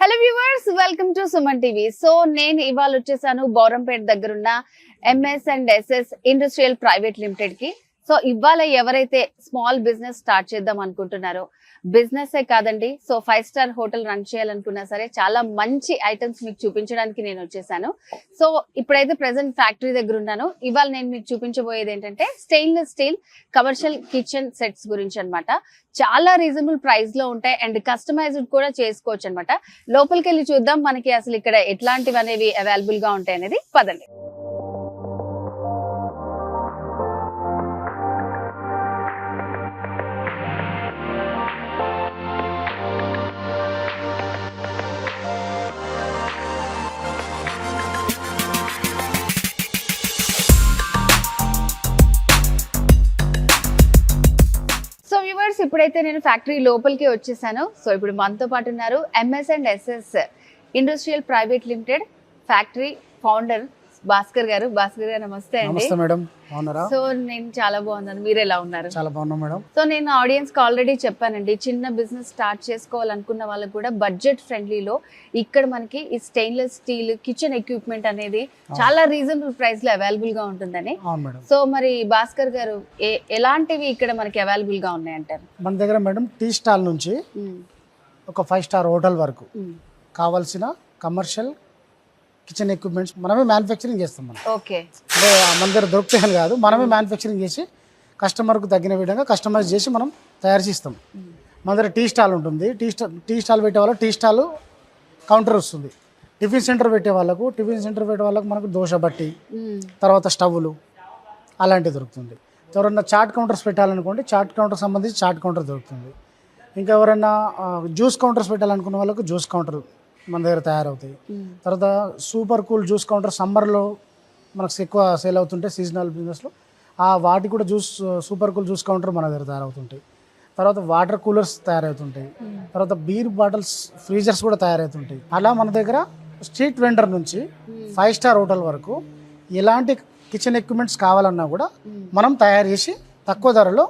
Hello viewers, welcome to Suman TV. So నేను ఇవాళ వచ్చేసాను బౌరంపేట దగ్గరున్న MS&SS ఇండస్ట్రియల్ ప్రైవేట్ లిమిటెడ్ కి. సో ఇవాళ ఎవరైతే స్మాల్ బిజినెస్ స్టార్ట్ చేద్దాం అనుకుంటున్నారో, బిజినెస్ కాదండి, సో 5 స్టార్ హోటల్ రన్ చేయాలనుకున్నా సరే చాలా మంచి ఐటమ్స్ మీకు చూపించడానికి నేను వచ్చేసాను. సో ఇప్పుడైతే ప్రెసెంట్ ఫ్యాక్టరీ దగ్గర ఉన్నాను. ఇవాళ నేను మీకు చూపించబోయేది ఏంటంటే stainless steel commercial kitchen sets గురించి అన్నమాట. చాలా రీజనబుల్ ప్రైస్ లో ఉంటాయి అండ్ కస్టమైజ్డ్ కూడా చేసుకోవచ్చు అనమాట. లోపలికి వెళ్ళి చూద్దాం మనకి అసలు ఇక్కడ ఎట్లాంటివి అనేవి అవైలబుల్ గా ఉంటాయి అనేది. పదండి. సో వ్యూవర్స్, ఇప్పుడైతే నేను ఫ్యాక్టరీ లోపలికి వచ్చేసాను. సో ఇప్పుడు మనతో పాటు ఉన్నారు MS&SS industrial private limited factory founder Bhaskar గారు. భాస్కర్ గారు నమస్తే అండి. నమస్తే మేడం, బాగున్నారా? సో నేను చాలా బాగున్నాను, మీరు ఎలా ఉన్నారు? చాలా బాగున్నా మేడం. సో నేను ఆడియన్స్ కి ఆల్రెడీ చెప్పానండి, చిన్న బిజినెస్ స్టార్ట్ చేసుకోవాలనుకున్న వాళ్ళకి కూడా బడ్జెట్ ఫ్రెండ్లీలో ఇక్కడ మనకి ఈ స్టెయిన్లెస్ స్టీల్ కిచెన్ ఎక్విప్మెంట్ అనేది చాలా రీజనబుల్ ప్రైస్ లో అవైలబుల్ గా ఉంటుందని. సో మరి భాస్కర్ గారు, ఎలాంటివి ఇక్కడ మనకి అవైలబుల్ గా ఉన్నాయంటారు? మన దగ్గర మేడం టీ స్టాల్ నుంచి ఒక 5 స్టార్ హోటల్ వరకు కావాల్సిన కమర్షియల్ కిచెన్ ఎక్విప్మెంట్స్ మనమే మ్యానుఫ్యాక్చరింగ్ చేస్తాం. మనం ఓకే, అంటే మన దగ్గర దొరుకుతాయని కాదు, మనమే మ్యానుఫ్యాక్చరింగ్ చేసి కస్టమర్కు తగిన విధంగా కస్టమైజ్ చేసి మనం తయారు చేస్తాం. మన దగ్గర టీ స్టాల్ ఉంటుంది. టీ స్టాల్ పెట్టే వాళ్ళకి టీ స్టాల్ కౌంటర్ వస్తుంది. టిఫిన్ సెంటర్ పెట్టే వాళ్ళకు మనకు దోశ బట్టి, తర్వాత స్టవ్లు అలాంటివి దొరుకుతుంది. ఎవరైనా చాట్ కౌంటర్స్ పెట్టాలనుకోండి, చాట్ కౌంటర్ సంబంధించి చాట్ కౌంటర్ దొరుకుతుంది. ఇంకా ఎవరైనా జ్యూస్ కౌంటర్స్ పెట్టాలనుకున్న వాళ్ళకు జ్యూస్ కౌంటర్ మన దగ్గర తయారవుతాయి. తర్వాత సూపర్ కూల్ జ్యూస్ కౌంటర్ సమ్మర్లో మనకు ఎక్కువ సేల్ అవుతుంటాయి సీజనల్ బిజినెస్లో. వాటి కూడా సూపర్ కూల్ జ్యూస్ కౌంటర్ మన దగ్గర తయారవుతుంటాయి. తర్వాత వాటర్ కూలర్స్ తయారవుతుంటాయి. తర్వాత బీర్ బాటిల్స్, ఫ్రీజర్స్ కూడా తయారవుతుంటాయి. అలా మన దగ్గర స్ట్రీట్ వెండర్ నుంచి 5 స్టార్ హోటల్ వరకు ఎలాంటి కిచెన్ ఎక్విప్మెంట్స్ కావాలన్నా కూడా మనం తయారు చేసి తక్కువ ధరలో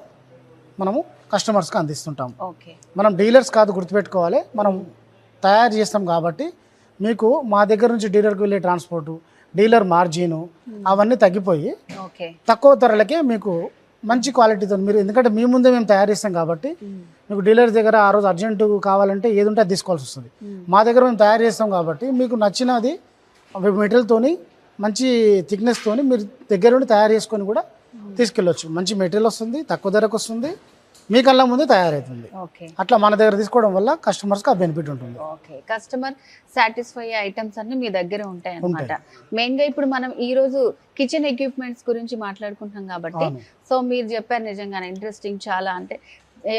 మనము కస్టమర్స్కి అందిస్తుంటాం. మనం డీలర్స్ కాదు, గుర్తుపెట్టుకోవాలి. మనం తయారు చేస్తాం కాబట్టి మీకు మా దగ్గర నుంచి డీలర్కి వెళ్ళే ట్రాన్స్పోర్టు, డీలర్ మార్జిను అవన్నీ తగ్గిపోయి తక్కువ ధరలకే మీకు మంచి క్వాలిటీతో మీరు, ఎందుకంటే మీ ముందే మేము తయారు చేస్తాం కాబట్టి మీకు డీలర్ దగ్గర ఆ రోజు అర్జెంటు కావాలంటే ఏది ఉంటే అది తీసుకోవాల్సి వస్తుంది. మా దగ్గర మేము తయారు చేస్తాం కాబట్టి మీకు నచ్చినది మెటీరియల్తోని మంచి థిక్నెస్తోని మీరు దగ్గర నుండి తయారు చేసుకొని కూడా తీసుకెళ్ళొచ్చు. మంచి మెటీరియల్ వస్తుంది, తక్కువ ధరకు వస్తుంది, మీ కళ్ళ ముందే తయారవుతుంది. అట్లా మన దగ్గర తీసుకోవడం వల్ల కస్టమర్స్కి ఆ బెనిఫిట్ ఉంటుంది. కస్టమర్ సాటిస్ఫై ఐటమ్స్ అన్ని మీ దగ్గర ఉంటాయి అన్నమాట. మెయిన్ గా ఇప్పుడు మనం ఈ రోజు కిచెన్ ఎక్విప్మెంట్స్ గురించి మాట్లాడుకుంటున్నాం కాబట్టి, సో మీరు చెప్పారు నిజంగానే ఇంట్రెస్టింగ్ చాలా. అంటే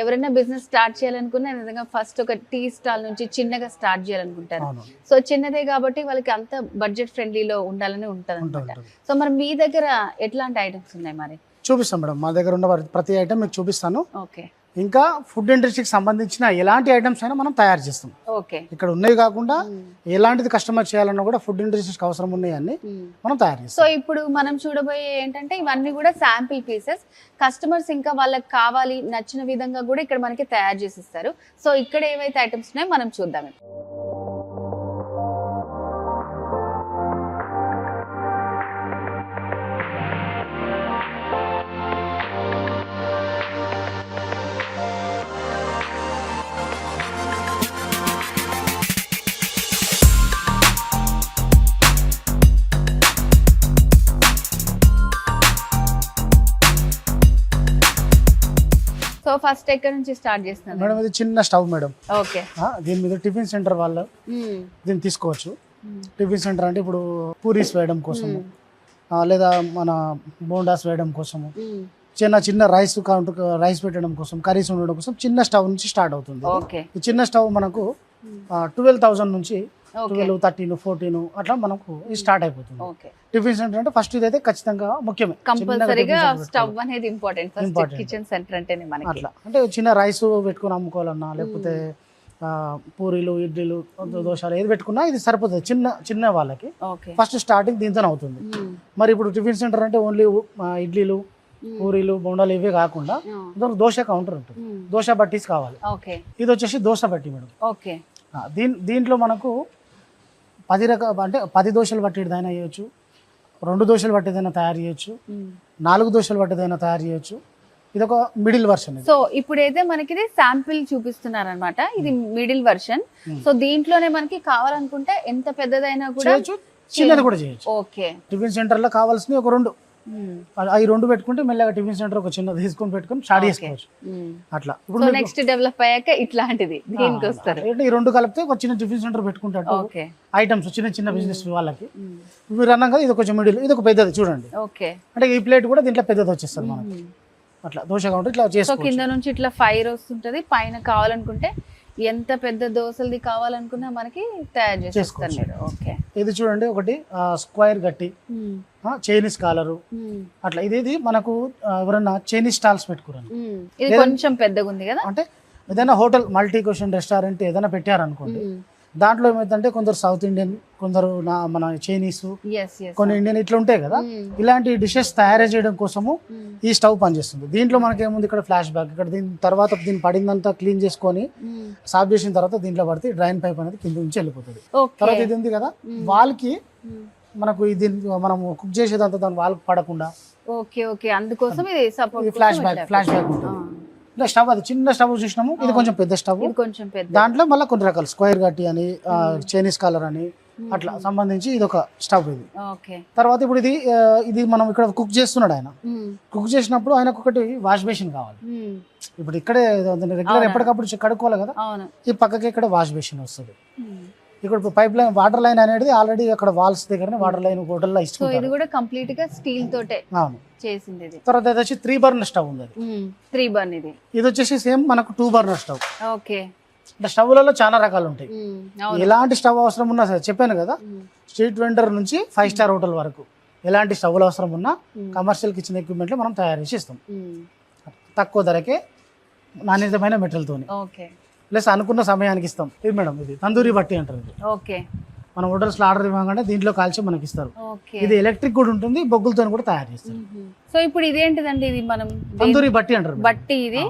ఎవరైనా బిజినెస్ స్టార్ట్ చేయాలనుకున్నా నిజంగా ఫస్ట్ ఒక టీ స్టాల్ నుంచి చిన్నగా స్టార్ట్ చేయాలనుకుంటారు. సో చిన్నదే కాబట్టి వాళ్ళకి అంత బడ్జెట్ ఫ్రెండ్లీలో ఉండాలని ఉంటుంది అనమాట. సో మరి మీ దగ్గర ఎట్లాంటి ఐటమ్స్ ఉన్నాయి? మరి చూపిస్తాం మేడం, మా దగ్గర ఉన్న ప్రతి ఐటమ్ మీకు చూపిస్తాను. ఇంకా ఫుడ్ ఇండస్ట్రీకి సంబంధించిన ఎలాంటి ఐటమ్స్ అయినా మనం తయారు చేస్తాం. ఇక్కడ ఉన్నవి కాకుండా ఎలాంటిది కస్టమర్ చేయాలన్నా కూడా ఫుడ్ ఇండస్ట్రీకి అవసరం ఉన్నాయని మనం తయారు చేస్తాం. సో ఇప్పుడు మనం చూడబోయే ఏంటంటే ఇవన్నీ కూడా శాంపిల్ పీసెస్. కస్టమర్స్ ఇంకా వాళ్ళకి కావాలి నచ్చిన విధంగా కూడా ఇక్కడ మనకి తయారు చేసి ఇస్తారు. సో ఇక్కడ ఏవైతే ఐటమ్స్ ఉన్నాయో మనం చూద్దాం. సో ఫస్ట్ ఎక్కడ నుంచి స్టార్ట్ చేస్తున్నారు మేడం? ఇది చిన్న స్టవ్ మేడం. ఓకే, దీని మీద టిఫిన్ సెంటర్ వాళ్ళు దీన్ని తీసుకోవచ్చు. టిఫిన్ సెంటర్ అంటే ఇప్పుడు పూరీస్ వేయడం కోసము, లేదా మన బోండాస్ వేయడం కోసము, చిన్న రైస్ పెట్టడం కోసం, కర్రీస్ ఉండడం కోసం చిన్న స్టవ్ నుంచి స్టార్ట్ అవుతుంది. ఈ చిన్న స్టవ్ మనకు 12,000 నుంచి 12, 13, 14 అట్లా మనకు స్టార్ట్ అయిపోతుంది. టిఫిన్ సెంటర్ అంటే ఫస్ట్ ఇదైతే ఖచ్చితంగా ముఖ్యమే, కంపల్సరీగా స్టవ్ అనేది ఇంపార్టెంట్ ఫస్ట్ కిచెన్ సెంటర్ అంటేనే మనకి. అట్లా అంటే చిన్న రైస్ పెట్టుకుని అమ్ముకోవాలన్నా, లేకపోతే పూరీలు, ఇడ్లీలు, దోశలు ఏది పెట్టుకున్నా ఇది సరిపోతుంది చిన్న వాళ్ళకి. ఫస్ట్ స్టార్టింగ్ దీంతో అవుతుంది. మరి ఇప్పుడు టిఫిన్ సెంటర్ అంటే ఓన్లీ ఇడ్లీలు, పూరీలు, బొండాలు ఇవే కాకుండా దోశ కౌంటర్ ఉంటుంది. దోశ బట్టీస్ కావాలి. ఇది వచ్చేసి దోశ బట్టి మేడం. దీంట్లో మనకు 10 రకాల అంటే 10 దోశలు పట్టేదైనా చేయొచ్చు, 2 దోశలు పట్టేదైనా తయారు చేయొచ్చు, 4 దోశలు పట్టేదైనా తయారు చేయొచ్చు. ఇది ఒక మిడిల్ వర్షన్. సో ఇప్పుడైతే మనకి ఇది శాంపిల్ చూపిస్తున్నారు అనమాట, ఇది మిడిల్ వర్షన్. సో దీంట్లోనే మనకి కావాలనుకుంటే ఎంత పెద్దదైనా కూడా చేయొచ్చు, చిన్నది కూడా చేయొచ్చు. ఓకే. టిఫిన్ సెంటర్ లో కావాల్సిన ఒక 2 అవి 2 పెట్టుకుంటే మెల్లగా టిఫిన్ సెంటర్ ఒక చిన్నది తీసుకొని పెట్టుకొని స్టార్ట్ చేసుకోవచ్చు. అట్లా ఇప్పుడు నెక్స్ట్ డెవలప్ అయ్యాక ఇట్లాంటిది దీనికి వస్తారు. ఈ 2 కలిపితే ఒక చిన్న టిఫిన్ సెంటర్ పెట్టుకుంటారు. ఐటమ్స్ చిన్న చిన్న బిజినెస్ వాళ్ళకి మీరు అన్నాం కదా, ఇది కొంచెం మిడిల్, ఇది ఒక పెద్దది చూడండి. ఓకే. అంటే ఈ ప్లేట్ కూడా దీంట్లో పెద్దది వచ్చేస్తుంది మనకి. అట్లా దోశ కౌంటర్ ఇట్లా చేసుకోవచ్చు. కింద నుంచి ఇట్లా ఫైర్ వస్తుంటది, పైన కావాలనుకుంటే ఎంత పెద్ద దోశలది కావాలనుకున్నా మనకి తయారు చేసేస్తారు మీరు. ఓకే. ఇది చూడండి, ఒకటి స్క్వేర్ గట్టి, చైనీస్ కాలరు, అట్లా ఇది మనకు ఎవరన్నా చైనీస్ స్టాల్స్ పెట్టుకున్నాను. ఇది కొంచెం పెద్దగా ఉంది కదా. అంటే ఏదైనా హోటల్ మల్టీ క్వశ్చన్ రెస్టారెంట్ ఏదైనా పెట్టారనుకోండి, దాంట్లో ఏమైందంటే కొందరు సౌత్ ఇండియన్, కొందరు మన చైనీస్, కొన్ని ఇండియన్ ఇట్లా ఉంటాయి కదా. ఇలాంటి డిషెస్ తయారు చేయడం కోసము ఈ స్టవ్ పనిచేస్తుంది. దీంట్లో మనకి ఏముంది, ఇక్కడ ఫ్లాష్ బ్యాక్, ఇక్కడ దీని తర్వాత దీన్ని పడిందంతా క్లీన్ చేసుకొని సాఫ్ చేసిన తర్వాత దీంట్లో పడితే డ్రైన్ పైప్ అనేది కింద నుంచి వెళ్ళిపోతుంది. తర్వాత ఇది ఉంది కదా, వాళ్ళకి మనకు ఇది మనం కుక్ చేసేదంతా దాని వాళ్ళకి పడకుండా అందుకోసం ఇది ఫ్లాష్ బ్యాక్ ఉంటుంది. ఇలా స్టవ్, అది చిన్న స్టవ్ చూసినాము, ఇది కొంచెం పెద్ద స్టవ్. దాంట్లో మళ్ళీ కొన్ని రకాల స్క్వేర్ గట్టి అని, చైనీస్ కలర్ అని అట్లా సంబంధించి ఇది ఒక స్టవ్. ఇది తర్వాత ఇప్పుడు ఇది మనం ఇక్కడ కుక్ చేస్తున్నాడు ఆయన. కుక్ చేసినప్పుడు ఆయనకు ఒకటి వాష్ బేసిన్ కావాలి. ఇప్పుడు ఇక్కడే రెగ్యులర్ ఎప్పటికప్పుడు కడుక్కోవాలి కదా, ఈ పక్కకి ఇక్కడ వాష్ బేసిన్ వస్తుంది. ఇక్కడ పైప్ లైన్, వాటర్ లైన్ అనేది ఆల్రెడీ అక్కడ వాల్స్ దగ్గర వాటర్ లైన్ హోటల్లో ఇస్తుంది. ఇది కూడా కంప్లీట్ గా స్టీల్ తోటే చేసింది. తర్వాత ఇది వచ్చి 3 బర్నర్ స్టవ్ ఉంది. 3 బర్నర్ ఇది వచ్చేసి సేమ్ మనకు 2 బర్నర్ స్టవ్. ఓకే. స్టవ్లలో చాలా రకాలు ఉంటాయి. ఎలాంటి స్టవ్ అవసరం ఉన్నా సరే, చెప్పాను కదా, స్ట్రీట్ వెండర్ నుంచి 5 స్టార్ హోటల్ వరకు ఎలాంటి స్టవ్లు అవసరం ఉన్నా కమర్షియల్ కిచెన్ ఎక్విప్మెంట్ లో మనం తయారు చేసి ఇస్తాం. తక్కువ ధరకే నాణ్యతమైన మెటీరియల్ తోని, ప్లస్ అనుకున్న సమయానికి ఇస్తాం. ఇది మేడం, ఇది తందూరి బట్టి అంటారు. ఓకే. మనం హోటల్స్ లో ఆర్డర్ ఇవ్వగానే దీంట్లో కాల్చి మనకి ఇస్తారు. ఇది ఎలక్ట్రిక్ కూడా ఉంటుంది, బొగ్గులతో కూడా తయారు చేస్తారు. సో ఇప్పుడు ఇదేంటిదండి, ఇది మనం తందూరి బట్టి అంటారు. బట్టి ఇది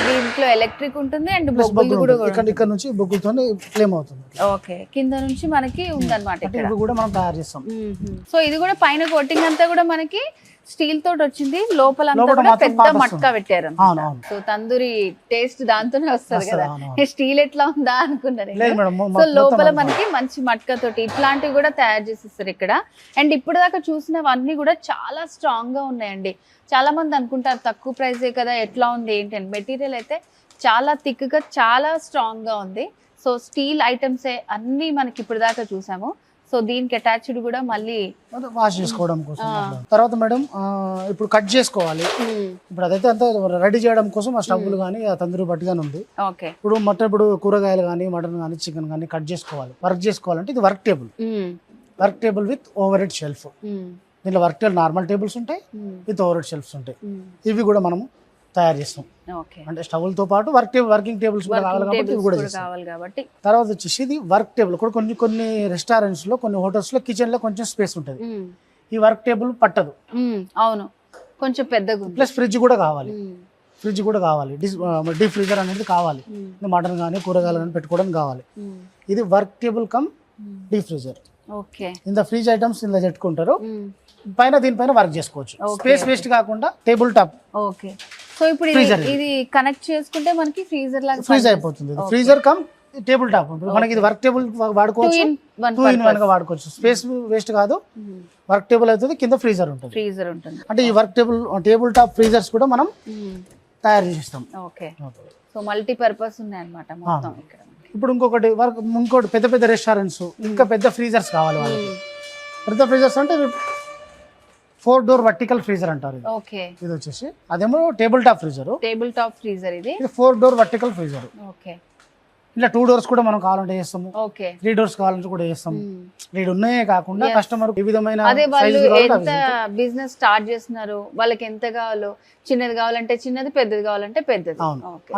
దీంట్లో ఎలక్ట్రిక్ ఉంటుంది అండ్ బొగ్గులు కూడా ఇక్కడ నుంచి బొగ్గులతో ఫ్లేమ్ అవుతుంది. ఓకే. కింద నుంచి మనకి ఉందన్నమాట, ఇక్కడ కూడా మనం తయారు చేస్తాం. సో ఇది కూడా పైన కోటింగ్ అంతా కూడా మనకి స్టీల్ తోటి వచ్చింది, లోపల పెద్ద మట్కా పెట్టారు. సో తందూరి టేస్ట్ దాంతోనే వస్తుంది కదా, స్టీల్ ఎట్లా ఉందా అనుకున్నారు. సో లోపల మనకి మంచి మట్కా తోటి ఇట్లాంటివి కూడా తయారు చేసిస్తారు ఇక్కడ. అండ్ ఇప్పుడు దాకా చూసినవన్నీ కూడా చాలా స్ట్రాంగ్ గా ఉన్నాయండి. చాలా మంది అనుకుంటారు తక్కువ ప్రైజే కదా, ఎట్లా ఉంది ఏంటి అని. మెటీరియల్ అయితే చాలా థిక్ గా చాలా స్ట్రాంగ్ గా ఉంది. సో స్టీల్ ఐటమ్సే అన్ని మనకి ఇప్పుడు దాకా చూసాము. సో దీనికి అటాచ్డ్ కూడా మళ్ళీ వాష్ చేసుకోవడం కోసం. తర్వాత మేడం ఇప్పుడు కట్ చేసుకోవాలి. ఇప్పుడు అదైతే అంతా రెడీ చేయడం కోసం ఆ స్టవ్లు కానీ ఆ తందూరి బట్టి కానీ ఉంది. ఇప్పుడు కూరగాయలు కానీ మటన్ కానీ చికెన్ కానీ కట్ చేసుకోవాలి, వర్క్ చేసుకోవాలంటే ఇది work table with over head shelf. దీంట్లో వర్క్ టేబుల్ నార్మల్ టేబుల్స్ ఉంటాయి, విత్ ఓవర్ హెడ్ షెల్ఫ్స్ ఉంటాయి. ఇవి కూడా మనం తయారు చేస్తాం. అంటే స్టవ్లతో పాటు వర్కింగ్ టేబుల్స్ కూడా కావాలి కాబట్టి ఇవి కూడా చేస్తాం. తర్వాత వచ్చేసి ఇది వర్క్ టేబుల్ కూడా కొన్ని రెస్టారెంట్స్ లో, కొన్ని హోటల్స్ లో కిచెన్ లో కొంచెం స్పేస్ ఉంటుంది. ఈ వర్క్ టేబుల్ పట్టదు. అవును, కొంచెం పెద్దగా. ప్లస్ ఫ్రిడ్జ్ కూడా కావాలి, డీప్ ఫ్రీజర్ అనేది కావాలి. మటన్ కానీ కూరగాయలు కానీ పెట్టుకోవడానికి కావాలి. ఇది work table come deep freezer. ఇంత ఫ్రీజ్ ఐటమ్స్ ఇందులో పెట్టుకుంటారు. పైన దీనిపైన వర్క్ చేసుకోవచ్చు, స్పేస్ వేస్ట్ కాకుండా. Table top. ఓకే. సో ఇప్పుడు ఇది కనెక్ట్ చేసుకుంటే మనకి ఫ్రీజర్ లాగా ఫ్రీజ్ అయిపోతుంది. Freezer come table top. మనకి ఇది వర్క్ టేబుల్ వాడుకోవచ్చు, 2 in 1 గా వాడుకోవచ్చు. స్పేస్ వేస్ట్ కాదు, వర్క్ టేబుల్ అవుతుంది, కింద ఫ్రీజర్ ఉంటుంది. అంటే ఈ వర్క్ టేబుల్ టాప్ ఫ్రీజర్స్ కూడా మనం తయారు చేస్తాం. ఓకే. సో మల్టీ పర్పస్ ఉన్నాయి అన్నమాట మొత్తం ఇక్కడ. ఇప్పుడు ఇంకోటి పెద్ద రెస్టారెంట్స్ ఇంకా పెద్ద ఫ్రీజర్స్ కావాలి వాళ్ళకి. పెద్ద ఫ్రీజర్స్ అంటే 4 door వర్టికల్ ఫ్రీజర్ అంటారు. ఇది వచ్చేసి అదేమో టేబుల్ టాప్ ఫ్రీజర్. ఇది 4 door వర్టికల్ ఫ్రీజర్. ఇలా 2 doors కూడా మనం కావాలంటే చేస్తాము, 3 doors కావాలంటే కూడా చేస్తాము. వీడు ఉన్నాయే కాకుండా కస్టమర్ ఏ విధమైన బిజినెస్ స్టార్ట్ చేస్తున్నారు, వాళ్ళకి ఎంత కావాలో, చిన్నది కావాలంటే చిన్నది, పెద్దది కావాలంటే పెద్దది.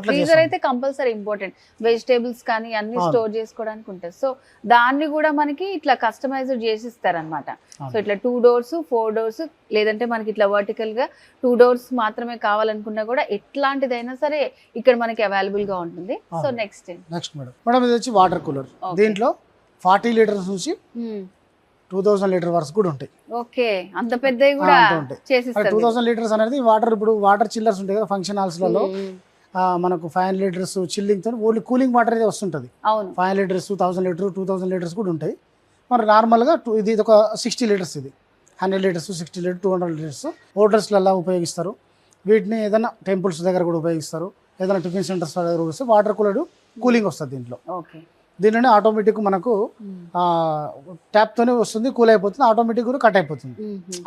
ఫ్రీజర్ అయితే కంపల్సరీ ఇంపార్టెంట్. వెజిటేబుల్స్ కానీ అన్ని స్టోర్ చేసుకోవడానికి ఉంటుంది. సో దాన్ని కూడా మనకి ఇట్లా కస్టమైజ్డ్ చేసిస్తారు అనమాట. సో ఇట్లా 2 doors 4 doors లేదంటే మనకి ఇట్లా వర్టికల్ గా 2 doors మాత్రమే కావాలనుకున్నా కూడా ఎట్లాంటిదైనా సరే ఇక్కడ మనకి అవైలబుల్ గా ఉంటుంది. సో నెక్స్ట్ నెక్స్ట్ మేడం ఇది వచ్చి వాటర్ కూలర్. దీంట్లో 40 లీటర్స్ నుంచి 2000 లీటర్ వరకు కూడా ఉంటాయి. ఓకే, అంత పెద్దవి కూడా చేసిస్తారు. 2000 లీటర్స్ అనేది వాటర్, ఇప్పుడు వాటర్ చిల్లర్స్ ఉంటాయి కదా ఫంక్షన్ హాల్స్లలో, మనకు 500 లీటర్స్ చిల్లింగ్ తో ఓన్లీ కూలింగ్ వాటర్ అయితే వస్తుంటది. 500 లీటర్స్, 1000 లీటర్, 2000 లీటర్స్ కూడా ఉంటాయి. మరి నార్మల్గా ఇది ఒక 60 లీటర్స్, ఇది 100 లీటర్స్, 60 లీటర్, 200 లీటర్స్ హోటల్స్లలో ఉపయోగిస్తారు. వీటిని ఏదైనా టెంపుల్స్ దగ్గర కూడా ఉపయోగిస్తారు, ఏదైనా టిఫిన్ సెంటర్స్ దగ్గర ఉపయోగిస్తారు. వాటర్ కూలర్ కూలింగ్ వస్తుంది దీంట్లో. దీనిలోనే ఆటోమేటిక్ మనకు ట్యాప్ తోనే వస్తుంది, కూల్ అయిపోతుంది, ఆటోమేటిక్ కూడా కట్ అయిపోతుంది,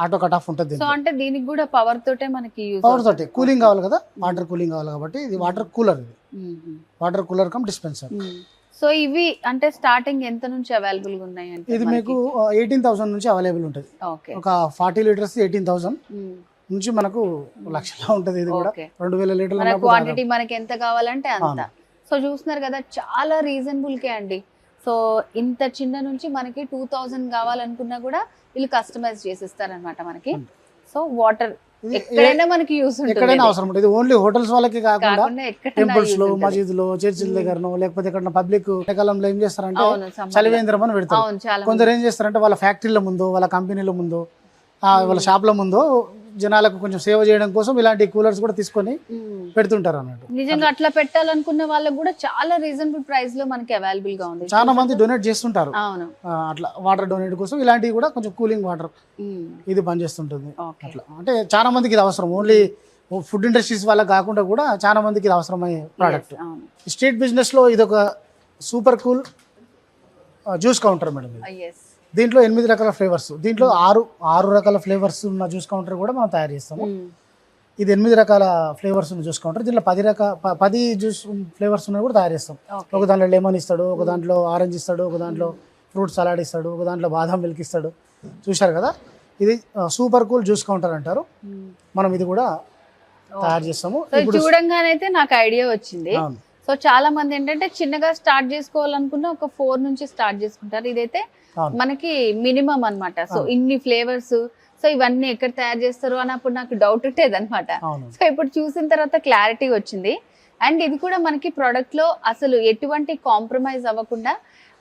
ఆటో కట్ ఆఫ్ ఉంటుంది. అంటే దీనికి కూడా పవర్ తోటే మనకి పవర్ తోటే కూలింగ్ కావాలి కదా, వాటర్ కూలింగ్ కావాలి కాబట్టి ఇది వాటర్ కూలర్. ఇది water cooler come dispenser. So ఇవి అంటే స్టార్టింగ్ ఎంత నుంచి అవైలబుల్ గా ఉన్నాయి అంటే ఇది మీకు 18,000 నుంచి అవైలబుల్ ఉంటుంది. ఒక 40 లీటర్స్ 18,000 నుంచి మనకు లక్షలో ఉంటుంది. ఇది కూడా 2000 లీటర్ల క్వాంటిటీ మనకి ఎంత కావాలంటే అంత. సో చూస్తున్నారు కదా, చాలా రీజనబుల్ కే అండి. సో ఇంత చిన్న నుంచి మనకి 2000 కావాలనుకున్నా కూడా వీళ్ళు కస్టమైజ్ చేసిస్తారనమాట మనకి. సో వాటర్ ఎక్కడైనా మనకి యూస్ ఉంటుంది, ఎక్కడైనా అవసరం ఉంటుంది. ఓన్లీ హోటల్స్ వాళ్ళకి కాకుండా టెంపుల్స్ లో, మసీద్ లో, చర్చిల దగ్గరనో, లేకపోతే ఎక్కడ పబ్లిక్ కాలంలో ఏం చేస్తారంటే చలివేంద్రం అని పెడతారు. కొందరు ఏం చేస్తారంటే వాళ్ళ ఫ్యాక్టరీల ముందు, వాళ్ళ కంపెనీల ముందు, వాళ్ళ షాప్ల ముందు జనాలకు కొంచెం సేవ చేయడం కోసం ఇలాంటి కూలర్స్ కూడా తీసుకొని పెడుతుంటారు అన్నట్టు. నిజంగా అట్లా పెట్టాలనుకున్న వాళ్ళకి కూడా చాలా రీజనబుల్ ప్రైస్ లో మనకి అవైలబుల్ గా ఉంది. చాలా మంది డొనేట్ చేస్తుంటారు అట్లా వాటర్ డొనేట్ కోసం. ఇలాంటివి కూడా కొంచెం కూలింగ్ వాటర్ ఇది పనిచేస్తుంటుంది. అట్లా అంటే చాలా మందికి ఇది అవసరం. ఓన్లీ ఫుడ్ ఇండస్ట్రీస్ వాళ్ళకి కాకుండా కూడా చాలా మందికి ఇది అవసరమయ్యే ప్రోడక్ట్. స్ట్రీట్ బిజినెస్ లో ఇది ఒక super cool juice counter madam. దీంట్లో 8 రకాల ఫ్లేవర్స్, దీంట్లో 6 రకాల ఫ్లేవర్స్ ఉన్న జ్యూస్ కౌంటర్ కూడా మనం తయారు చేస్తాము. ఇది 8 రకాల ఫ్లేవర్స్ ఉన్న జ్యూస్ కౌంటర్. దీంట్లో 10 జ్యూస్ ఫ్లేవర్స్ ఉన్నవి కూడా తయారు చేస్తాం. ఒక దాంట్లో లెమన్ ఇస్తాడు, ఒక దాంట్లో ఆరెంజ్ ఇస్తాడు, ఒక దాంట్లో ఫ్రూట్ సలాడ్ ఇస్తాడు, ఒక దాంట్లో బాదం మిల్క్ ఇస్తాడు. చూశారు కదా, ఇది సూపర్ కూల్ జ్యూస్ కౌంటర్ అంటారు. మనం ఇది కూడా తయారు చేస్తాము. చూడంగానే అయితే నాకు ఐడియా వచ్చింది. సో చాలా మంది ఏంటంటే చిన్నగా స్టార్ట్ చేసుకోవాలనుకున్న ఒక 4 నుంచి స్టార్ట్ చేసుకుంటారు. ఇదైతే మనకి మినిమం అన్నమాట. సో ఇన్ని ఫ్లేవర్స్, సో ఇవన్నీ ఎక్కడ తయారు చేస్తారు అని అప్పుడు నాకు డౌట్ ఉండేది అనమాట. సో ఇప్పుడు చూసిన తర్వాత క్లారిటీ వచ్చింది. అండ్ ఇది కూడా మనకి ప్రొడక్ట్ లో అసలు ఎటువంటి కాంప్రమైజ్ అవ్వకుండా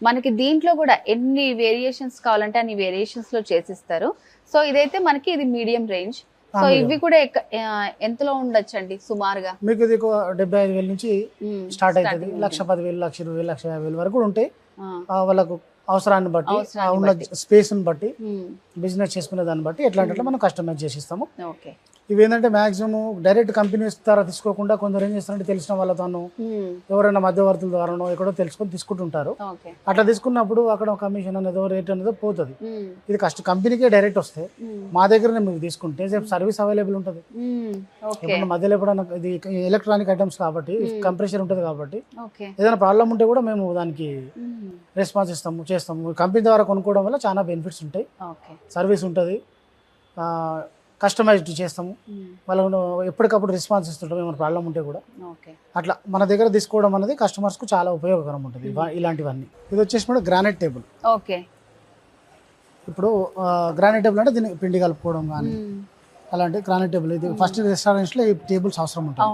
మనకి దీంట్లో కూడా ఎన్ని వేరియేషన్స్ కావాలంటే అన్ని వేరియేషన్స్ లో చేసిస్తారు. సో ఇదైతే మనకి ఇది మీడియం రేంజ్. సో ఇవి కూడా ఎంతలో ఉండొచ్చు అండి సుమారుగా? మీకు ఇది 75,000 నుంచి స్టార్ట్ అవుతుంది. 1,10,000, 1,20,000, 1,50,000 వరకు ఉంటాయి. వాళ్ళకు అవసరాన్ని బట్టి, ఉన్న స్పేస్ ని బట్టి, బిజినెస్ చేసుకునే దాన్ని బట్టి ఎట్లాంటి మనం కస్టమైజ్ చేసి ఇస్తాము. ఇవి ఏంటంటే మాక్సిమం డైరెక్ట్ కంపెనీస్ ద్వారా తీసుకోకుండా కొందరు ఏం చేస్తారంటే తెలిసిన వాళ్ళతోనూ ఎవరైనా మధ్యవర్తుల ద్వారానో ఎక్కడో తెలుసుకొని తీసుకుంటుంటారు. అట్లా తీసుకున్నప్పుడు అక్కడ కమిషన్ అనేదో రేట్ అనేదో పోతుంది. ఇది కంపెనీకే డైరెక్ట్ వస్తే మా దగ్గరనే మీరు తీసుకుంటే సర్వీస్ అవైలబుల్ ఉంటుంది. మధ్యలో ఎప్పుడైనా ఇది ఎలక్ట్రానిక్ ఐటమ్స్ కాబట్టి కంప్రెషర్ ఉంటుంది కాబట్టి ఏదైనా ప్రాబ్లం ఉంటే కూడా మేము దానికి రెస్పాన్స్ ఇస్తాము, చేస్తాము. కంపెనీ ద్వారా కొనుక్కోవడం వల్ల చాలా బెనిఫిట్స్ ఉంటాయి. సర్వీస్ ఉంటుంది, కస్టమైజ్డ్ చేస్తాము, వాళ్ళను ఎప్పటికప్పుడు రెస్పాన్స్ ఇస్తుంటాం ఏమైనా ప్రాబ్లం ఉంటే కూడా. అట్లా మన దగ్గర తీసుకోవడం అనేది కస్టమర్స్కు చాలా ఉపయోగకరం ఉంటుంది. ఇలాంటివన్నీ. ఇది వచ్చేసి కూడా గ్రానైట్ టేబుల్. ఇప్పుడు గ్రానైట్ టేబుల్ అంటే దీన్ని పిండి కలుపుకోవడం కానీ అలాంటి గ్రానైట్ టేబుల్. ఇది ఫస్ట్ రెస్టారెంట్స్ లో ఈ టేబుల్స్ అవసరం ఉంటుంది.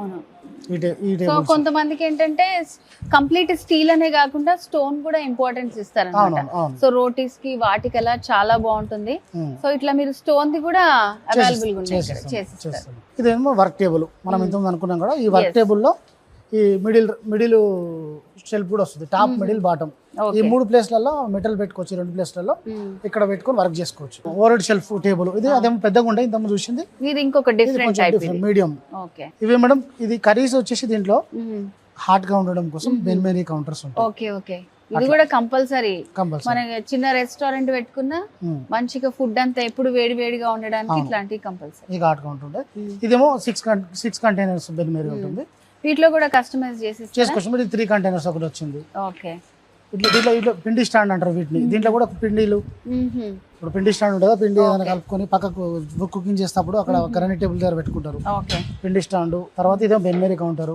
సో కొంతమందికి ఏంటంటే కంప్లీట్ స్టీల్ అనే కాకుండా స్టోన్ కూడా ఇంపార్టెన్స్ ఇస్తారు అన్నమాట. సో రోటీస్ కి వాటికి అలా చాలా బాగుంటుంది. సో ఇట్లా మీరు స్టోన్ ది కూడా అవైలబుల్ గా చేస్తారు. ఇదేమో వర్క్ టేబుల్. మనం ఇంతకుముందు అనుకున్నాం కూడా ఈ వర్క్ టేబుల్ లో ఈ మిడిల్ షెల్ఫ్ కూడా వస్తుంది. టాప్, మిడిల్, బాటమ్ ఈ 3 ప్లేస్లలో మెటల్ పెట్టుకోవచ్చు. 2 ప్లేస్లలో ఇక్కడ పెట్టుకొని వర్క్ చేసుకోవచ్చు. Over shelf table. ఇది అదేమో పెద్దగా ఉంటాయి, ఇంతకు చూసింది. ఇది ఇంకొక డిఫరెంట్ టైప్, మీడియం. ఇవి మేడం ఇది కర్రీస్ వచ్చేసి దీంట్లో హాట్ గా ఉండడం కోసం బెన్మేరీ కౌంటర్స్ ఉంటాయి. ఇది కూడా కంపల్సరీ. మన చిన్న రెస్టారెంట్ పెట్టుకున్నా మంచిగా ఫుడ్ అంతా ఎప్పుడు వేడి వేడిగా ఉండడానికి ఇట్లాంటి కంపల్సరీ హాట్ కౌంటర్ ఉంటాయి. ఇదేమో 6 కంటైనర్స్ బెన్మేరీ ఉంటుంది. వీటిలో కూడా కస్టమైజ్ చేసుకోవచ్చు. 3 కంటైనర్స్ ఒకటి వచ్చింది. దీంట్లో పిండి స్టాండ్ అంటారు వీటిని. దీంట్లో కూడా పిండిలు, ఇప్పుడు పిండి స్టాండ్ ఉంటుందా, పిండి ఏదైనా కలుపుకొని పక్కకు కుకింగ్ చేసేటప్పుడు అక్కడ గ్రానైట్ టేబుల్ దగ్గర పెట్టుకుంటారు పిండి స్టాండ్. తర్వాత ఇదేమో బెన్మేరీ కౌంటర్.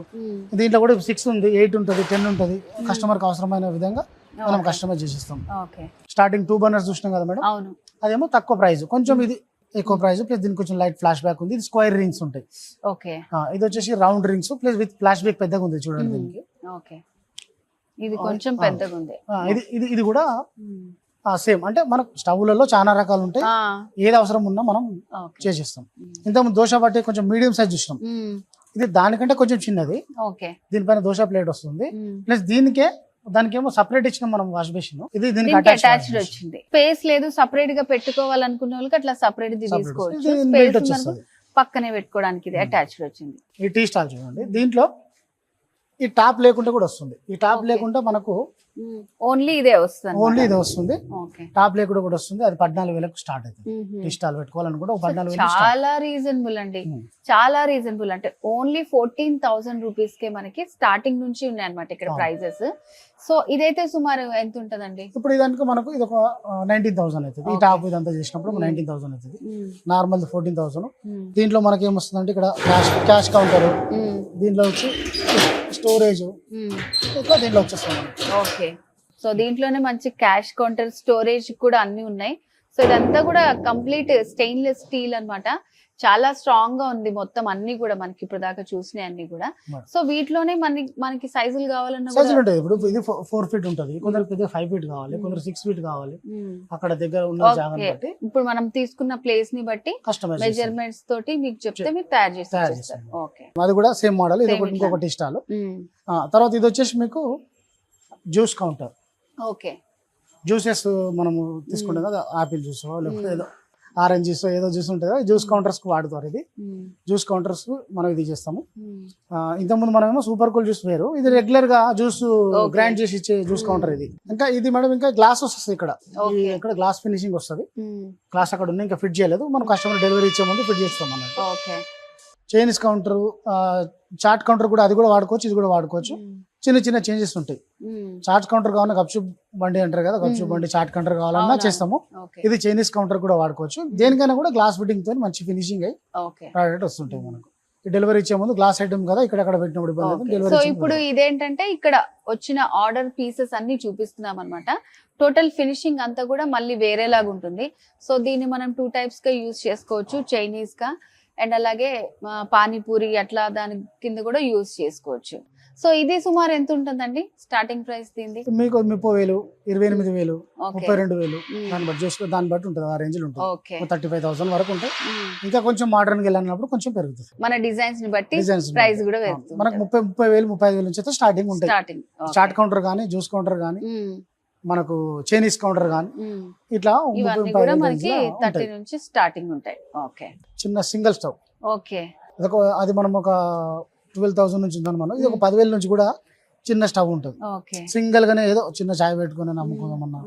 దీంట్లో కూడా 6 ఉంది, 8 ఉంటుంది, 10 ఉంటుంది. కస్టమర్ కి అవసరమైన విధంగా మనం కస్టమైజ్ చేసిస్తాం. స్టార్టింగ్ 2 బర్నర్స్ చూసినాం కదా మేడం, అదేమో తక్కువ ప్రైస్, కొంచెం ఇది ఎక్కువ ప్రైస్. ప్లస్ దీనికి కొంచెం లైట్ ఫ్లాష్ బ్యాక్ ఉంది. ఇది స్క్వేర్ రింగ్స్ ఉంటాయి. ఇది వచ్చేసి round rings plus with flash back పెద్దగా ఉంది చూడండి. దీనికి ఇది కొంచెం పెద్దగా ఉంది. ఇది ఇది ఇది కూడా సేమ్. అంటే మనకు స్టవ్లలో చాలా రకాలు ఉంటాయి, ఏది అవసరం ఉన్నా మనం చేసేస్తాం. ఇంతకుముందు దోశ బట్టి కొంచెం మీడియం సైజ్ చూసినాం, ఇది దానికంటే కొంచెం చిన్నది. దీనిపైన దోశ ప్లేట్ వస్తుంది, ప్లస్ దానికేమో సపరేట్ ఇచ్చిన మనం వాష్ బేసిన్. ఇది దీనికి అటాచ్డ్ వచ్చింది. స్పేస్ లేదు సపరేట్ గా పెట్టుకోవాలనుకున్న వాళ్ళకి అట్లా సపరేట్ తీసుకోవచ్చు, పక్కనే పెట్టుకోవడానికి ఇది అటాచ్డ్ వచ్చింది. ఈ టీ స్టాల్ చూడండి, దీంట్లో ఈ టాప్ లేకుండా కూడా వస్తుంది. ఈ టాప్ లేకుండా మనకు ఓన్లీ ఇదే వస్తుంది, టాప్ లేకుండా కూడా వస్తుంది. అది 14,000 స్టార్ట్ అవుతుంది. టీ స్టాల్ పెట్టుకోవాలనుకుంటే 14,000. చాలా రీజనబుల్ అండి, చాలా రీజనబుల్. అంటే ఓన్లీ 14,000 రూపీస్ కే మనకి స్టార్టింగ్ నుంచి ఉన్నాయి అనమాట ఇక్కడ ప్రైజెస్. సో ఇదైతే సుమారు ఎంత ఉంటదండి? ఇప్పుడు ఇదానికి మనకు ఇది ఒక 19,000 అవుతుంది. ఈ టాప్ ఇదంతా చేసినప్పుడు 19,000 అవుతుంది. నార్మల్ 14,000. దీంట్లో మనకి ఏమొస్తుంది అంటే ఇక్కడ క్యాష్ కౌంటర్, దీంట్లో వచ్చి స్టోరేజ్ దీంట్లో వచ్చేస్తుంది. ఓకే, సో దీంట్లోనే మంచి క్యాష్ కౌంటర్, స్టోరేజ్ కూడా అన్ని ఉన్నాయి. సో ఇదంతా కూడా కంప్లీట్ స్టెయిన్లెస్ స్టీల్ అన్నమాట. చాలా స్ట్రాంగ్ గా ఉంది మొత్తం అన్ని కూడా మనకి ఇప్పుడు దాకా చూసినాయి అన్ని కూడా. సో వీటిలోనే మనకి సైజులు కావాలన్నా ఇప్పుడు ఇది 4 ఫీట్ ఉంటుంది, కొందరికి 5 ఫీట్ కావాలి, కొందరు 6 ఫీట్ కావాలి. అక్కడ దగ్గర ఉన్న జాగాని బట్టి ఇప్పుడు మనం తీసుకున్న ప్లేస్ ని బట్టి మెజర్మెంట్స్ తోటి మీకు చెప్తే మీరు తయారు చేస్తారు. ఓకే, అది కూడా సేమ్ మోడల్. ఇది ఇంకొకటి ఇష్టాలు. తర్వాత ఇది వచ్చేసి మీకు జ్యూస్ కౌంటర్. ఓకే, జ్యూసెస్ మనము తీసుకుంటాం కదా, ఆపిల్ జ్యూస్ లేకపోతే ఏదో ఆరెంజ్ జ్యూస్ ఏదో జ్యూస్ ఉంటుంది, జ్యూస్ కౌంటర్స్ కు వాడుతారు. ఇది జ్యూస్ కౌంటర్స్ మనం ఇది చేస్తాము. ఇంతకుముందు మనమేమో సూపర్ కూల్ జ్యూస్ వేరు, ఇది రెగ్యులర్ గా జ్యూస్ గ్రైండ్ చేసి ఇచ్చే జ్యూస్ కౌంటర్ ఇది. ఇంకా ఇది మేడం ఇంకా గ్లాస్ వస్తుంది ఇక్కడ గ్లాస్ ఫినిషింగ్ వస్తుంది. గ్లాస్ అక్కడ ఉన్నాయి, ఇంకా ఫిట్ చేయలేదు. మనం కస్టమర్ డెలివరీ ఇచ్చే ముందు ఫిట్ చేస్తాం అన్నట్టు. చైనీస్ కౌంటర్, చాట్ కౌంటర్ కూడా, అది కూడా వాడుకోవచ్చు, ఇది కూడా వాడుకోవచ్చు. చిన్న చిన్న చేంజెస్ ఉంటాయి. చాట్ కౌంటర్ కావాలన్నా గప్చుప్ బండి అంటారు కదా, గప్చుప్ బండి చాట్ కౌంటర్ కావాలన్నా చేస్తాము. ఇది చైనీస్ కౌంటర్ కూడా వాడుకోవచ్చు. దేనికైనా కూడా గ్లాస్ ఫిట్టింగ్ తో మంచి ఫినిషింగ్ అయ్యి ప్రోడక్ట్ వస్తుంటాయి మనకు. డెలివరీ ఇచ్చే ముందు గ్లాస్ ఐటమ్ కదా, ఇక్కడ పెట్టినప్పుడు ఇబ్బంది. సో ఇప్పుడు ఇదేంటంటే ఇక్కడ వచ్చిన ఆర్డర్ పీసెస్ అన్ని చూపిస్తున్నాం అనమాట. టోటల్ ఫినిషింగ్ అంతా కూడా మళ్ళీ వేరేలాగా ఉంటుంది. సో దీన్ని మనం 2 టైప్స్ గా యూజ్ చేసుకోవచ్చు, చైనీస్ గా అండ్ అలాగే పానీపూరి అట్లా దాని కింద కూడా యూజ్ చేసుకోవచ్చు. సో ఇది సుమారు ఎంత ఉంటుందండి స్టార్టింగ్ ప్రైస్ దీనికి? మీకు 30,000, 28,000, 32,000 దాన్ని బట్టి ఉంటుంది. ఆ రేంజ్ లో ఉంటుంది. 35,000 వరకు ఉంటాయి. ఇంకా కొంచెం మోడర్న్ గా వెళ్ళినప్పుడు కొంచెం పెరుగుతుంది. మన డిజైన్స్ ని బట్టి ప్రైస్ కూడా పెరుగుతుంది. మనకు 30,000, 35,000 నుంచి అయితే స్టార్టింగ్ ఉంటాయి. చాట్ కౌంటర్ గానీ, జ్యూస్ కౌంటర్ గానీ, మనకు చైనీస్ కౌంటర్ గానీ, ఇట్లా 30 నుంచి స్టార్టింగ్ ఉంటాయి. ఓకే, చిన్న సింగిల్ స్టవ్. ఓకే, అది మనం ఒక 12,000 నుంచి ఉందని మనం. ఇది ఒక 10,000 నుంచి కూడా చిన్న స్టవ్ ఉంటుంది. సింగిల్ గానే ఏదో చిన్న చాయ్ పెట్టుకుని అమ్ముకోదామన్నా,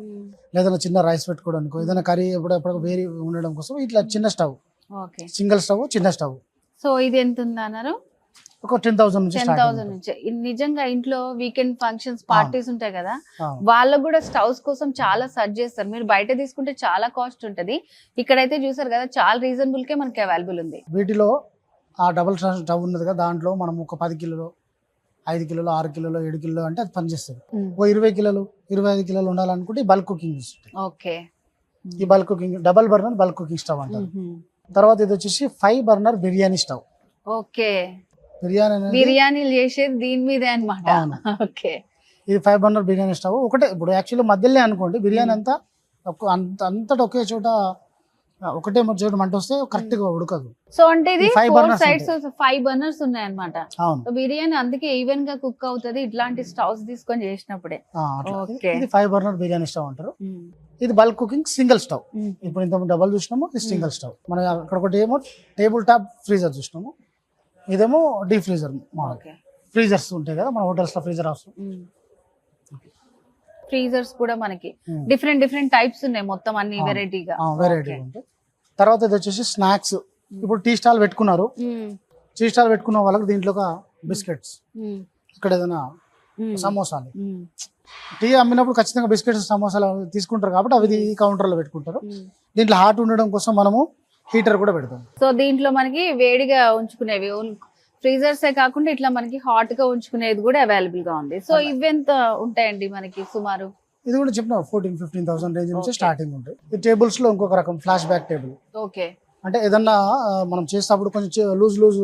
లేదా చిన్న రైస్ పెట్టుకోవడానికి, ఏదైనా కర్రీ ఎప్పుడెప్పుడు వేరే ఉండడం కోసం ఇట్లా చిన్న స్టవ్, సింగిల్ స్టవ్, చిన్న స్టవ్. సో ఇది ఎంత ఉందన్నారు? ఒక 10,000 నుంచి. 10,000 నుంచి. నిజంగా ఇంట్లో వీకెండ్ ఫంక్షన్స్, పార్టీస్ ఉంటాయి కదా, వాళ్ళకు కూడా స్టవ్స్ కోసం చాలా సర్చ్ చేస్తారు. మీరు బయట తీసుకుంటే చాలా కాస్ట్ ఉంటది, ఇక్కడైతే చూసారు కదా చాలా రీజనబుల్ కే మనకి అవైలబుల్ ఉంది. వీటిలో ఆ డబుల్ స్టవ్ ఉన్నది కదా, దాంట్లో మనం ఒక 10 కిలోలు, 5 కిలోలు, 6 కిలోలు, 7 కిలోలు అంటే అది పనిచేస్తుంది. ఓ 20 కిలోలు, 25 కిలోలు ఉండాలనుకుంటే బల్క్ కుకింగ్. ఓకే, ఈ bulk cooking double burner bulk cooking stove అంటారు. తర్వాత ఇది వచ్చేసి 5 బర్నర్ బిర్యానీ స్టవ్. ఓకే, బిర్యానీలు చేసేది దీని మీదే అన్నమాట. ఓకే, ఇది 5 బర్నర్ బిర్యానీ స్టవ్. ఒకటే ఇప్పుడు యాక్చువల్లీ మధ్యలో అనుకోండి, బిర్యానీ అంతా అంతటా ఒకే చోట ఒకటే చోట మంట వస్తే కరెక్ట్ గా ఉడకదు. సో అంటే ఇది 4 సైడ్స్ 5 బర్నర్స్ ఉన్నాయి అన్నమాట. బిర్యానీ అందుకే ఈవెన్ గా కుక్ అవుతుంది ఇట్లాంటి స్టవ్స్ తీసుకొని చేసినప్పుడే. ఇది 5 బర్నర్ బిర్యానీ స్టవ్ అంటారు. ఇది బల్క్ కుకింగ్ సింగిల్ స్టవ్. ఇప్పుడు ఇంత డబల్ చూసినాము, ఇది సింగిల్ స్టవ్. మనం అక్కడ ఒకటి ఏమో టేబుల్ టాప్ ఫ్రీజర్ చూసినాము, ఇదేమో డీప్ ఫ్రీజర్. ఫ్రీజర్స్ ఉంటాయి కదా మన హోటల్స్ లో, ఫ్రీజర్ అవసరం. ఫ్రీజర్స్ కూడా మనకి డిఫరెంట్ టైప్స్ ఉన్నాయి, మొత్తం అన్ని వెరైటీగా ఉంటాయి. తర్వాత ఇది వచ్చేసి స్నాక్స్. ఇప్పుడు టీ స్టాల్ పెట్టుకున్నారు, టీ స్టాల్ పెట్టుకున్న వాళ్ళకి దీంట్లో బిస్కెట్స్, ఇక్కడ ఏదైనా సమోసాలు, టీ అమ్మినప్పుడు ఖచ్చితంగా బిస్కెట్స్, సమోసాలు తీసుకుంటారు కాబట్టి అవి ఈ కౌంటర్ లో పెట్టుకుంటారు. దీంట్లో హాట్ ఉండడం కోసం మనము హీటర్ కూడా పెడతాం. సో దీంట్లో మనకి వేడిగా ఉంచుకునేవి ఫ్రీజర్సే కాకుండా ఇట్లా మనకి హాట్ గా ఉంచుకునేది కూడా అవైలబుల్ గా ఉంది. సో ఇవి ఎంత ఉంటాయండి మనకి సుమారు? ఇది కూడా చెప్పిన 14,000-15,000 రేంజ్ నుంచి స్టార్టింగ్ ఉంటాయి. ఈ టేబుల్స్ లో ఇంకొక రకం ఫ్లాష్ బ్యాక్ టేబుల్. ఓకే, అంటే ఏదన్నా మనం చేసేటప్పుడు కొంచెం లూజ్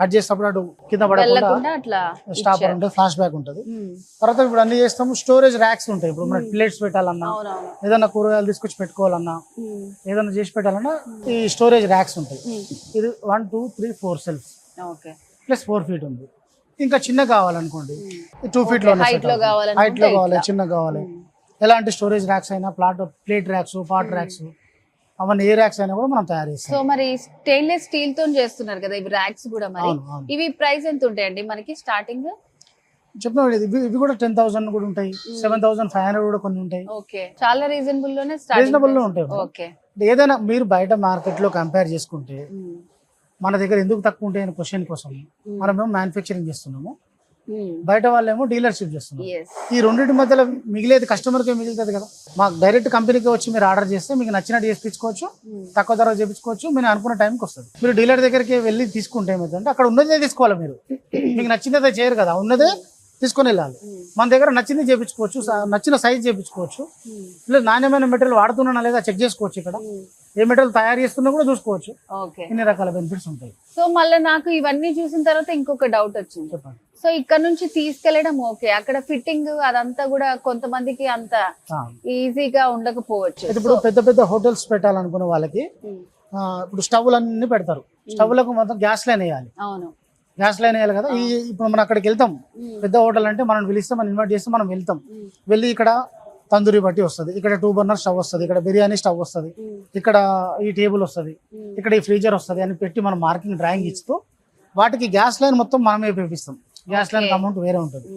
కట్ చేసేటప్పుడు అటు కింద పడకుండా వెళ్ళకుండా అట్లా స్టాపర్ ఉంటుంది, ఫ్లాష్ బ్యాక్ ఉంటుంది. ఉమ్. తర్వాత ఇప్పుడు అన్ని చేస్తాము, స్టోరేజ్ ర్యాక్స్ ఉంటాయి. ఇప్పుడు మనకి ప్లేట్స్ పెట్టాలన్నా, అవునవును. ఏదైనా కూరగాయలు తీసుకొచ్చి పెట్టుకోవాలన్నా, ఉమ్. ఏదైనా చేసి పెట్టాలన్నా ఈ స్టోరేజ్ ర్యాక్స్ ఉంటాయి. ఉమ్. ఇది 1 2 3 4 సెల్ఫ్ ఓకే. ప్లస్ 4 ఫీట్ ఉంది. ఇంకా చిన్న కావాలనుకోండి 2 ఫీట్ లో హైట్ లో కావాలనుకుంటే హైట్ లో కావాలి, ఇట్లా. చిన్న కావాలి. ఎలాంటి స్టోరేజ్ ర్యాక్స్ అయినా, ప్లేట్ ర్యాక్స్, పాట్ ర్యాక్స్, అవన్నీ ఏ ర్యాక్స్ అయినా కూడా మనం తయారు చేస్తాం. సో మరి స్టెయిన్లెస్ స్టీల్ తో చేస్తున్నారు కదా ఇవి ర్యాక్స్ కూడా, మరి అవును, అవును. ఇవి ప్రైస్ ఎంత ఉంటాయండి మనకి స్టార్టింగ్? చెప్పిన ఇవి కూడా 10,000 కూడా ఉంటాయి, 7,500 కూడా కొన్ని ఉంటాయి. ఓకే, చాలా రీజనబుల్ లోనే రీజనబుల్ లో ఉంటాయి. ఓకే. ఏదైనా మీరు బయట మార్కెట్ లో కంపేర్ చేసుకుంటే మన దగ్గర ఎందుకు తక్కువ ఉంటాయి అనే క్వశ్చన్ కోసం మనమేమో మ్యానుఫ్యాక్చరింగ్ చేస్తున్నాము, బయట వాళ్ళేమో డీలర్షిప్ చేస్తున్నారు. ఈ రెండింటి మధ్యలో మిగిలేది కస్టమర్కే మిగులుతుంది కదా. మాకు డైరెక్ట్ కంపెనీకి వచ్చి మీరు ఆర్డర్ చేస్తే మీకు నచ్చినట్టు చేయించుకోవచ్చు, తక్కువ ధర చేయించుకోవచ్చు, మీరు అనుకున్న టైంకి వస్తుంది. మీరు డీలర్ దగ్గరికి వెళ్ళి తీసుకుంటే ఏమైందంటే అక్కడ ఉన్నదే తీసుకోవాలి. మీరు మీకు నచ్చినదే చేయరు కదా, ఉన్నదే తీసుకొని వెళ్ళాలి. మన దగ్గర నచ్చింది చేయించుకోవచ్చు, నచ్చిన సైజ్ చేయించుకోవచ్చు, లేదా నాణ్యమైన మెటీరియల్ వాడుతున్నా లేదా చెక్ చేసుకోవచ్చు. ఇక్కడ ఏ మెటీరియల్ తయారు చేస్తున్నా కూడా చూసుకోవచ్చు. ఇన్ని రకాల బెనిఫిట్స్ ఉంటాయి. సో మళ్ళీ నాకు ఇవన్నీ చూసిన తర్వాత ఇంకొక డౌట్ వచ్చింది. చెప్పండి. సో ఇక్కడ నుంచి తీసుకెళ్లడం ఓకే, అక్కడ ఫిట్టింగ్ అదంతా కూడా కొంతమందికి అంత ఈజీగా ఉండకపోవచ్చు. ఇప్పుడు పెద్ద పెద్ద హోటల్స్ పెట్టాలనుకునే వాళ్ళకి ఇప్పుడు స్టవ్లు అన్ని పెడతారు. స్టవ్లకు మొత్తం గ్యాస్ లైన్ వేయాలి. అవును, గ్యాస్ లైన్ వేయాలి కదా. ఇప్పుడు మనం అక్కడికి వెళ్తాం, పెద్ద హోటల్ అంటే మనం పిలిస్తే, మనం ఇన్వైట్ చేస్తే మనం వెళ్తాం. వెళ్ళి ఇక్కడ తందూరి బట్టి వస్తుంది, ఇక్కడ 2 బర్నర్ స్టవ్ వస్తుంది, ఇక్కడ బిర్యానీ స్టవ్ వస్తుంది, ఇక్కడ ఈ టేబుల్ వస్తుంది, ఇక్కడ ఈ ఫ్రీజర్ వస్తుంది అని పెట్టి మనం మార్కింగ్ డ్రాయింగ్ ఇస్తూ వాటికి గ్యాస్ లైన్ మొత్తం మనమే వేపిస్తాం. గ్యాస్ లైన్ అమౌంట్ వేరే ఉంటుంది.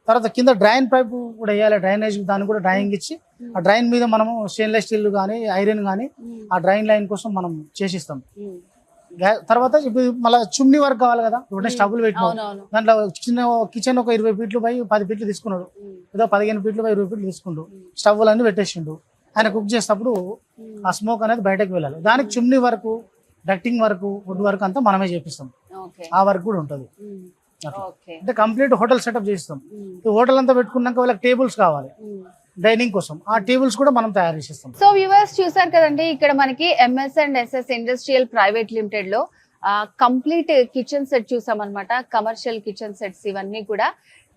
తర్వాత కింద డ్రైన్ పైప్ కూడా వేయాలి, డ్రైనేజ్, దాన్ని కూడా డ్రాయింగ్ ఇచ్చి ఆ డ్రైన్ మీద మనము స్టెయిన్లెస్ స్టీల్ కానీ ఐరన్ కానీ ఆ డ్రైన్ లైన్ కోసం మనం చేసిస్తాం. తర్వాత ఇప్పుడు మళ్ళీ చుమ్నీ వర్క్ కావాలి కదా. ఇప్పుడు స్టవ్లు పెట్టినాం, దాంట్లో చిన్న కిచెన్ ఒక 20 ఫీట్లు పై 10 ఫీట్లు తీసుకున్నాడు, ఏదో 15 ఫీట్లు పై 20 ఫీట్లు తీసుకుంటూ స్టవ్లు అన్ని పెట్టేసిండు. ఆయన కుక్ చేసేటప్పుడు ఆ స్మోక్ అనేది బయటకు వెళ్ళాలి. దానికి చుమ్నీ వరకు, డక్టింగ్ వరకు, వుడ్ వర్క్ అంతా మనమే చేపిస్తాం. ఆ వర్క్ కూడా ఉంటుంది. అంటే కంప్లీట్ హోటల్ సెటప్ చేస్తాం. ఈ హోటల్ అంతా పెట్టుకున్నాక వాళ్ళకి టేబుల్స్ కావాలి డైనింగ్ కోసం, ఆ టేబుల్స్ కూడా మనం తయారు చేసేస్తాం. సో వ్యూవర్స్ చూసారు కదండి, ఇక్కడ మనకి MS&SS ఇండస్ట్రియల్ ప్రైవేట్ లిమిటెడ్ లో కంప్లీట్ కిచెన్ సెట్ చూసాం అనమాట. కమర్షియల్ కిచెన్ సెట్స్ ఇవన్నీ కూడా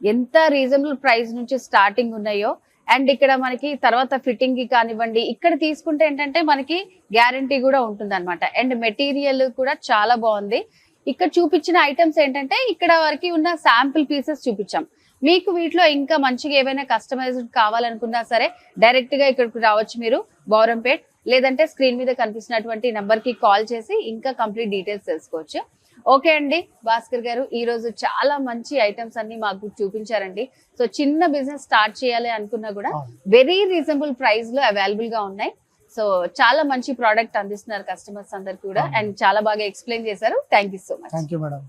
ఎంత రీజనబుల్ ప్రైస్ నుంచి స్టార్టింగ్ ఉన్నాయో, అండ్ ఇక్కడ మనకి తర్వాత ఫిట్టింగ్ కి కానివ్వండి, ఇక్కడ తీసుకుంటే ఏంటంటే మనకి గ్యారంటీ కూడా ఉంటుంది అనమాట. అండ్ మెటీరియల్ కూడా చాలా బాగుంది. ఇక్కడ చూపించిన ఐటమ్స్ ఏంటంటే ఇక్కడ వరకు ఉన్న శాంపుల్ పీసెస్ చూపించాం. మీకు వీటిలో ఇంకా మంచిగా ఏవైనా కస్టమైజ్డ్ కావాలనుకున్నా సరే డైరెక్ట్ గా ఇక్కడికి రావచ్చు మీరు, బౌరంపేట్. లేదంటే స్క్రీన్ మీద కనిపిస్తున్నటువంటి నంబర్ కి కాల్ చేసి ఇంకా కంప్లీట్ డీటెయిల్స్ తెలుసుకోవచ్చు. ఓకే అండి, భాస్కర్ గారు ఈ రోజు చాలా మంచి ఐటమ్స్ అన్ని మాకు చూపించారండి. సో చిన్న బిజినెస్ స్టార్ట్ చేయాలి అనుకున్నా కూడా వెరీ రీజనబుల్ ప్రైస్ లో అవైలబుల్ గా ఉన్నాయి. సో చాలా మంచి ప్రోడక్ట్ అందిస్తున్నారు కస్టమర్స్ అందరు కూడా, అండ్ చాలా బాగా ఎక్స్ప్లెయిన్ చేశారు. Thank you so much. Thank you madam.